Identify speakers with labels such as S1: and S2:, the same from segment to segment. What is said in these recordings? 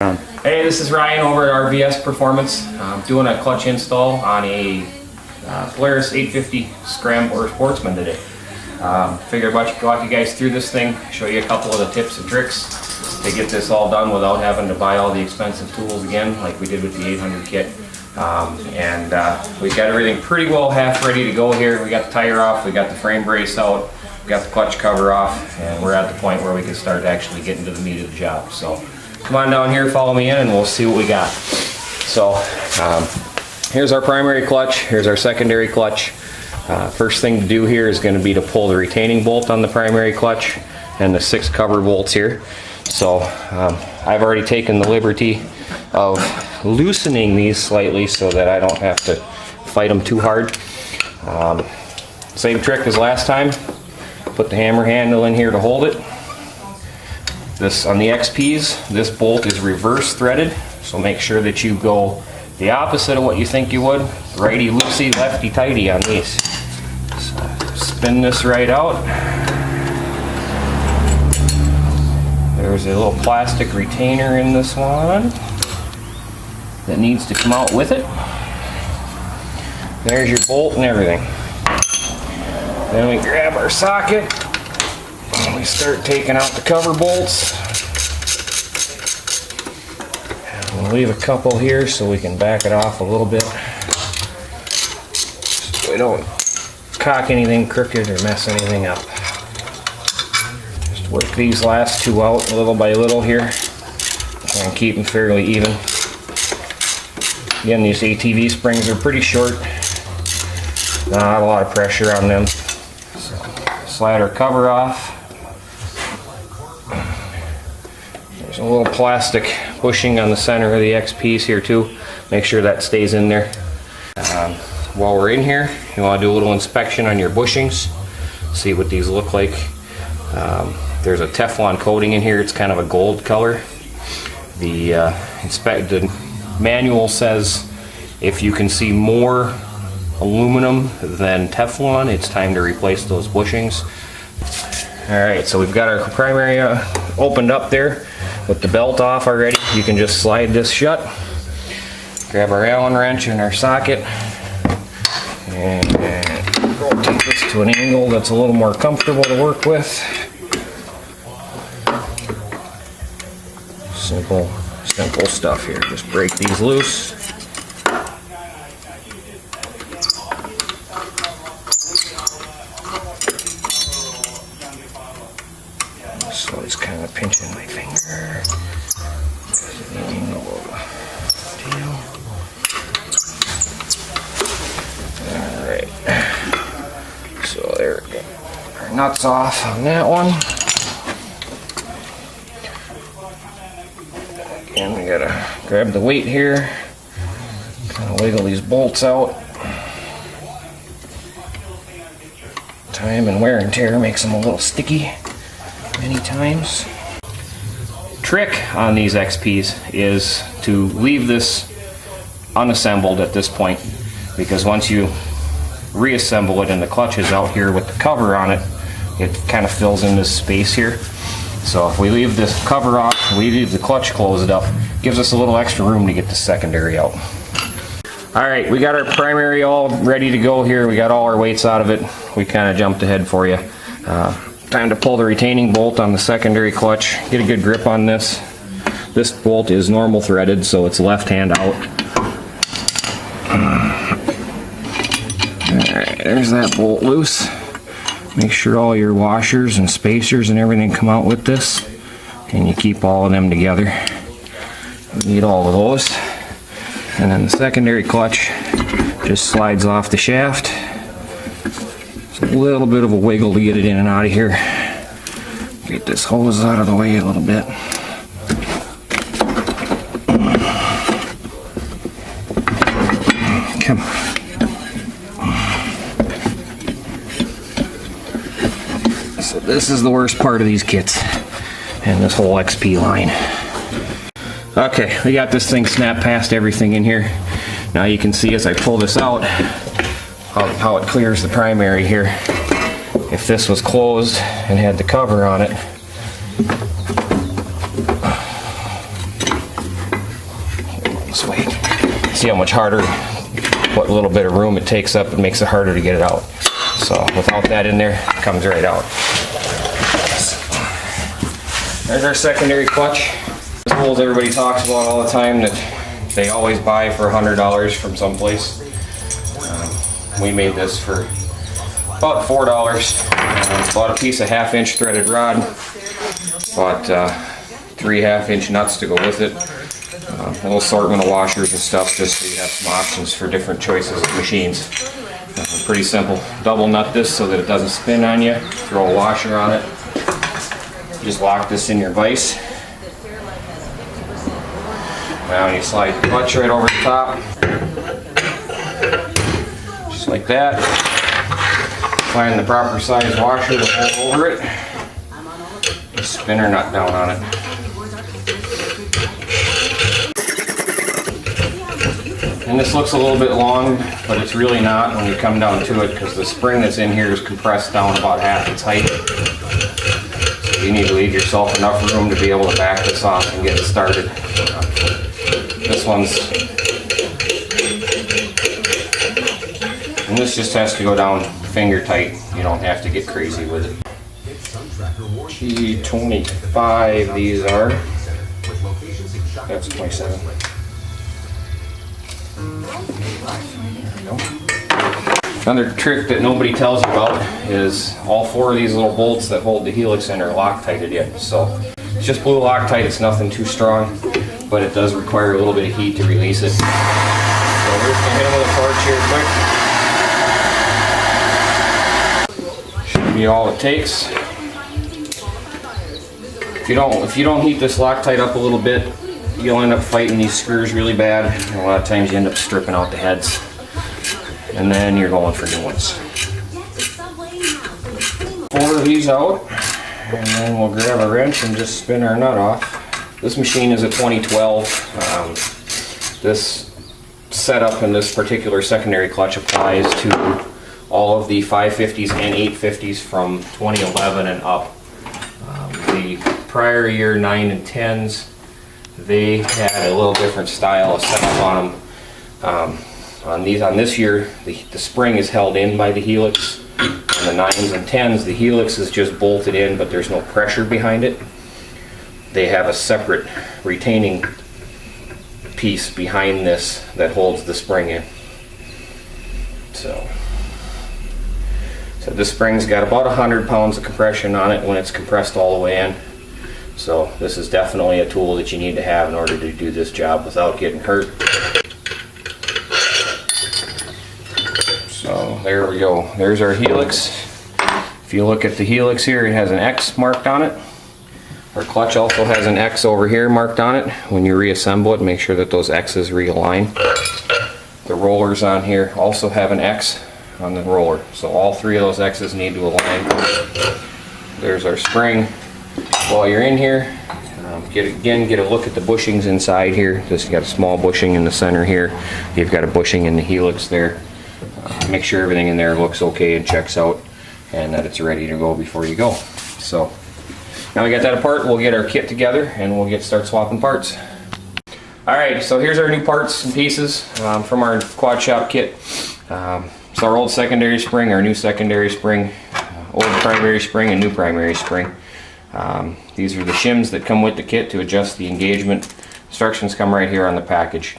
S1: Hey, this is Ryan over at RVS Performance. I'm doing a clutch install on a Polaris 850 Scrambler Sportsman today. Figured I'd walk you guys through this thing, show you a couple of the tips and tricks to get this all done without having to buy all the expensive tools again like we did with the 800 kit. We've got everything pretty well half ready to go here. We got the tire off, we got the frame brace out, we got the clutch cover off, and we're at the point where we can start actually getting to the meat of the job. So come on down here, follow me in, and we'll see what we got. So here's our primary clutch, here's our secondary clutch. First thing to do here is going to be to pull the retaining bolt on the primary clutch and the 6 cover bolts here. So I've already taken the liberty of loosening these slightly so that I don't have to fight them too hard. Same trick as last time. Put the hammer handle in here to hold it. This on the XPs, this bolt is reverse threaded, so make sure that you go the opposite of what you think you would. Righty loosey, lefty tighty on these. So spin this right out. There's a little plastic retainer in this one that needs to come out with it. There's your bolt and everything. Then we grab our socket and we start taking out the cover bolts. We'll leave a couple here so we can back it off a little bit so we don't cock anything crooked or mess anything up. Just work these last 2 out little by little here and keep them fairly even. Again, these ATV springs are pretty short, not a lot of pressure on them. So, slide our cover off. There's a little plastic bushing on the center of the XPs here too. Make sure that stays in there. While we're in here, you want to do a little inspection on your bushings, see what these look like. There's a Teflon coating in here. It's kind of a gold color. The manual says if you can see more aluminum than Teflon, it's time to replace those bushings. Alright, so we've got our primary opened up there with the belt off already. You can just slide this shut, grab our Allen wrench and our socket, and rotate this to an angle that's a little more comfortable to work with. Simple stuff here. Just break these loose. So it's kind of pinching my finger. Alright. So there we go. Our nuts off on that one. Again, we gotta grab the weight here. Kind of wiggle these bolts out. Time and wear and tear makes them a little sticky many times. Trick on these XPs is to leave this unassembled at this point, because once you reassemble it and the clutch is out here with the cover on it, it kind of fills in this space here. So if we leave this cover off, we leave the clutch closed up, gives us a little extra room to get the secondary out. Alright, we got our primary all ready to go here. We got all our weights out of it. We kind of jumped ahead for you. Time to pull the retaining bolt on the secondary clutch. Get a good grip on this. This bolt is normal threaded, so it's left hand out. Alright, there's that bolt loose. Make sure all your washers and spacers and everything come out with this, and you keep all of them together. You need all of those. And then the secondary clutch just slides off the shaft. It's a little bit of a wiggle to get it in and out of here. Get this hose out of the way a little bit. Come on. So this is the worst part of these kits and this whole XP line. Okay, we got this thing snapped past everything in here. Now you can see as I pull this out how it clears the primary here. If this was closed and had the cover on it, this way. See how much harder, what little bit of room it takes up, it makes it harder to get it out. So without that in there, it comes right out. There's our secondary clutch. This tools everybody talks about all the time that they always buy for $100 from someplace. We made this for about $4. Bought a piece of 1/2-inch threaded rod. Bought 3 1/2-inch nuts to go with it. A little assortment of washers and stuff, just so you have some options for different choices of machines. Pretty simple. Double nut this so that it doesn't spin on you. Throw a washer on it. Just lock this in your vise. Now you slide the clutch right over the top. Just like that. Find the proper size washer to hold over it. Spinner nut down on it. And this looks a little bit long, but it's really not when you come down to it, because the spring that's in here is compressed down about half its height. So you need to leave yourself enough room to be able to back this off and get it started. This one's... And this just has to go down finger tight. You don't have to get crazy with it. G25 these are. That's 27. Another trick that nobody tells you about is all 4 of these little bolts that hold the helix in are Loctited in. So it's just blue Loctite, it's nothing too strong, but it does require a little bit of heat to release it. So we're just gonna hit them with a torch here quick. Should be all it takes. If you don't heat this Loctite up a little bit, you'll end up fighting these screws really bad. And a lot of times you end up stripping out the heads. And then you're going for new ones. 4 of these out. And then we'll grab a wrench and just spin our nut off. This machine is a 2012. This setup in this particular secondary clutch applies to all of the 550s and 850s from 2011 and up. The prior year 9 and 10s, they had a little different style of setup on them. On this year, the spring is held in by the helix. On the 9s and 10s, the helix is just bolted in, but there's no pressure behind it. They have a separate retaining piece behind this that holds the spring in. So this spring's got about 100 pounds of compression on it when it's compressed all the way in. So this is definitely a tool that you need to have in order to do this job without getting hurt. So there we go. There's our helix. If you look at the helix here, it has an X marked on it. Our clutch also has an X over here marked on it. When you reassemble it, make sure that those X's realign. The rollers on here also have an X on the roller. So all 3 of those X's need to align. There's our spring. While you're in here, get a look at the bushings inside here. Just got a small bushing in the center here. You've got a bushing in the helix there. Make sure everything in there looks okay and checks out, and that it's ready to go before you go. So now we got that apart, we'll get our kit together and we'll start swapping parts. Alright, so here's our new parts and pieces from our quad shop kit. It's our old secondary spring, our new secondary spring, old primary spring and new primary spring. These are the shims that come with the kit to adjust the engagement. Instructions come right here on the package.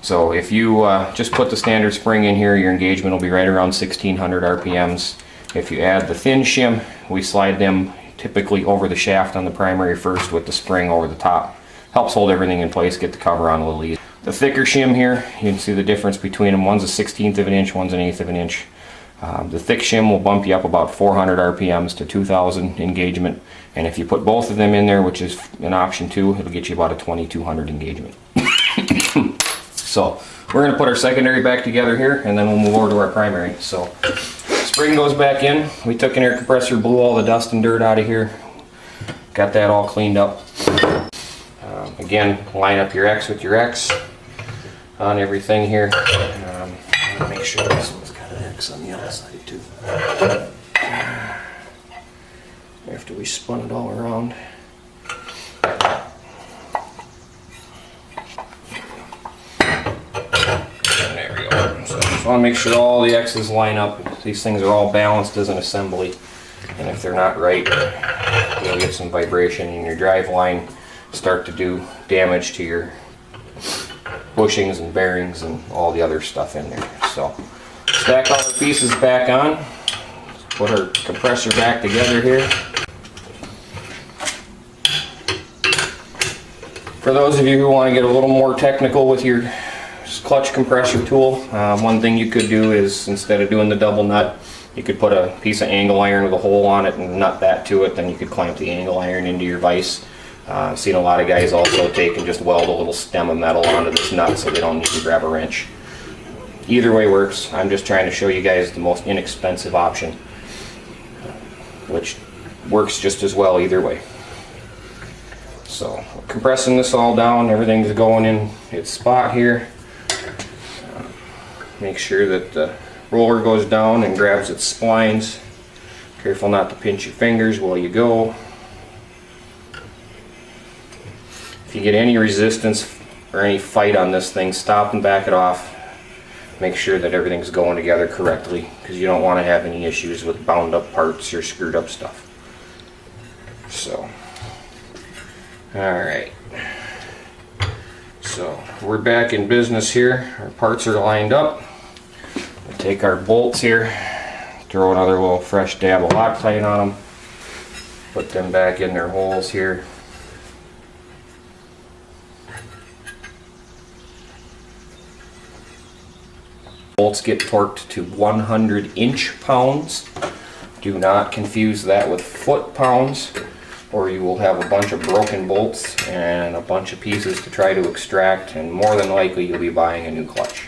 S1: So if you just put the standard spring in here, your engagement will be right around 1600 RPMs. If you add the thin shim, we slide them typically over the shaft on the primary first with the spring over the top. Helps hold everything in place, get the cover on a little easier. The thicker shim here, you can see the difference between them. One's a 1/16 of an inch, one's an 1/8 of an inch. The thick shim will bump you up about 400 RPMs to 2000 engagement. And if you put both of them in there, which is an option too, it'll get you about a 2200 engagement. So we're going to put our secondary back together here, and then we'll move over to our primary. So spring goes back in. We took an air compressor, blew all the dust and dirt out of here. Got that all cleaned up. Again, line up your X with your X on everything here. Make sure this one's got an X on the other side too. After we spun it all around. Just want to make sure all the X's line up. These things are all balanced as an assembly, and if they're not right, you'll get some vibration in your drive line, start to do damage to your bushings and bearings and all the other stuff in there. So stack all the pieces back on, put our compressor back together here. For those of you who want to get a little more technical with your clutch compressor tool, one thing you could do is, instead of doing the double nut, you could put a piece of angle iron with a hole on it and nut that to it. Then you could clamp the angle iron into your vise. I've seen a lot of guys also take and just weld a little stem of metal onto this nut so they don't need to grab a wrench. Either way works. I'm just trying to show you guys the most inexpensive option, which works just as well either way. So compressing this all down, everything's going in its spot here. Make sure that the roller goes down and grabs its splines. Careful not to pinch your fingers while you go. If you get any resistance or any fight on this thing, stop and back it off. Make sure that everything's going together correctly, because you don't want to have any issues with bound up parts or screwed up stuff. So, alright. So, we're back in business here. Our parts are lined up. We'll take our bolts here, throw another little fresh dab of Loctite on them, put them back in their holes here. Bolts get torqued to 100 inch-pounds. Do not confuse that with foot-pounds, or you will have a bunch of broken bolts and a bunch of pieces to try to extract, and more than likely you'll be buying a new clutch.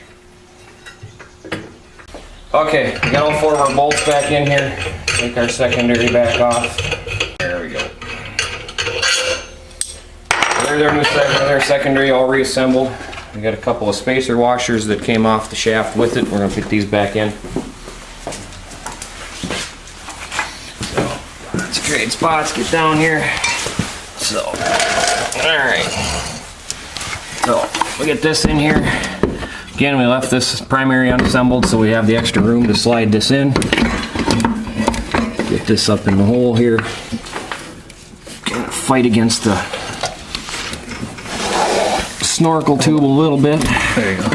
S1: Okay, we got all 4 of our bolts back in here. Take our secondary back off. There we go. There's our secondary all reassembled. We got a couple of spacer washers that came off the shaft with it. We're going to put these back in. So, let's trade spots, get down here. So, alright. So, we get this in here. Again, we left this primary unassembled, so we have the extra room to slide this in. Get this up in the hole here. Kind of fight against the snorkel tube a little bit. There you go.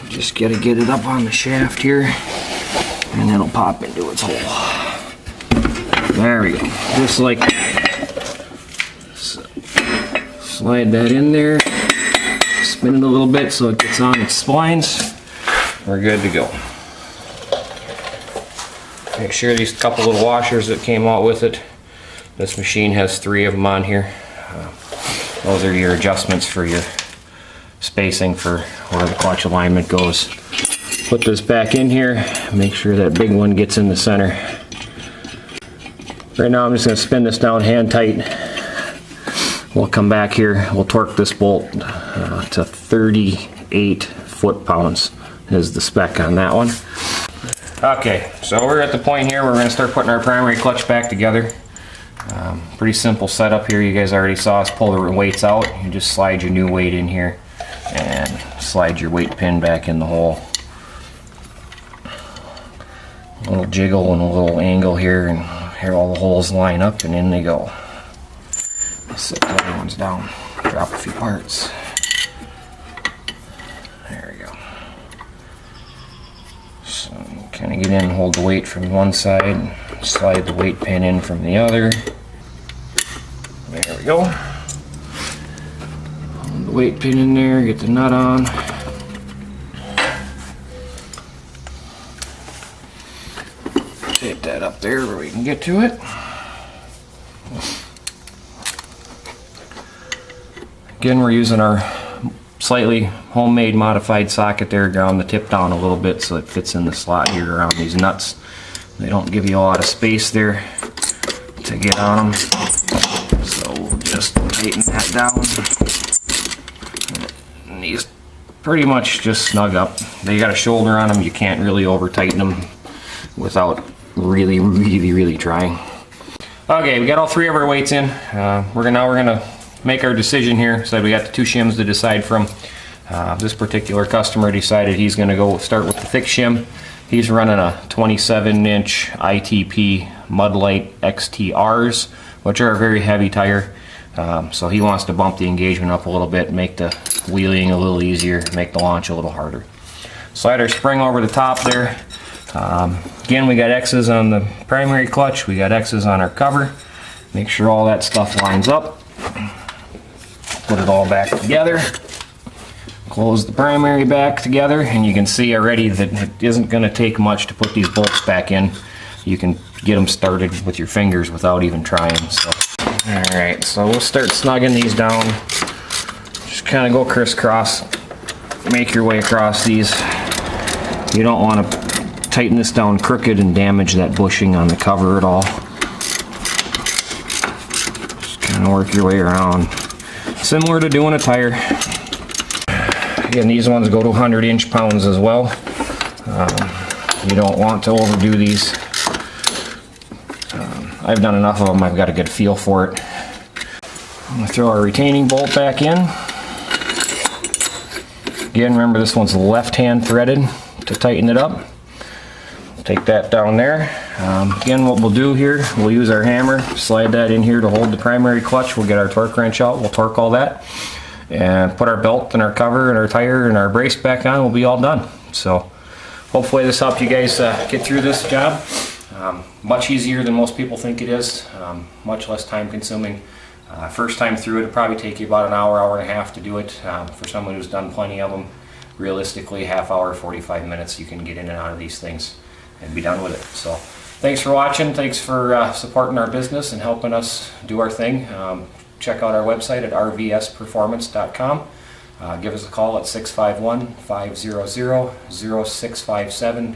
S1: Just gotta get it up on the shaft here, and it'll pop into its hole. There we go. Just like that. So, slide that in there, spin it a little bit so it gets on its splines. We're good to go. Make sure these couple little washers that came out with it, this machine has 3 of them on here. Those are your adjustments for your spacing for where the clutch alignment goes. Put this back in here, make sure that big one gets in the center. Right now I'm just going to spin this down hand tight. We'll come back here, we'll torque this bolt to 38 foot-pounds is the spec on that one. Okay, so we're at the point here where we're going to start putting our primary clutch back together. Pretty simple setup here. You guys already saw us pull the weights out. You just slide your new weight in here and slide your weight pin back in the hole. A little jiggle and a little angle here, and here all the holes line up and in they go. Set the other ones down, drop a few parts. There we go. So kind of get in and hold the weight from one side and slide the weight pin in from the other. There we go. Hold the weight pin in there, get the nut on. Tape that up there where we can get to it. Again, we're using our slightly homemade modified socket there, ground the tip down a little bit so it fits in the slot here around these nuts. They don't give you a lot of space there to get on them. So we'll just tighten that down. And these pretty much just snug up. They got a shoulder on them. You can't really over tighten them without really trying. Okay, we got all 3 of our weights in. We're gonna make our decision here. So we got the 2 shims to decide from. This particular customer decided he's going to go start with the thick shim. He's running a 27-inch ITP Mudlight XTRs, which are a very heavy tire. So he wants to bump the engagement up a little bit, make the wheeling a little easier, make the launch a little harder. Slide our spring over the top there. Again, we got X's on the primary clutch, we got X's on our cover. Make sure all that stuff lines up. Put it all back together. Close the primary back together, and you can see already that it isn't going to take much to put these bolts back in. You can get them started with your fingers without even trying. So, alright, so we'll start snugging these down. Just kind of go crisscross. Make your way across these. You don't want to tighten this down crooked and damage that bushing on the cover at all. Just kind of work your way around. Similar to doing a tire. Again, these ones go to 100 inch-pounds as well. You don't want to overdo these. I've done enough of them, I've got a good feel for it. I'm going to throw our retaining bolt back in. Again, remember this one's left-hand threaded to tighten it up. Take that down there. Again, what we'll do here, we'll use our hammer, slide that in here to hold the primary clutch. We'll get our torque wrench out, we'll torque all that, and put our belt and our cover and our tire and our brace back on. We'll be all done. So hopefully this helped you guys get through this job. Much easier than most people think it is, much less time consuming. First time through it, it'll probably take you about an hour, hour and a half to do it. For someone who's done plenty of them, realistically half hour, 45 minutes, you can get in and out of these things and be done with it. So thanks for watching, thanks for supporting our business and helping us do our thing. Check out our website at rvsperformance.com. Give us a call at 651-500-0657.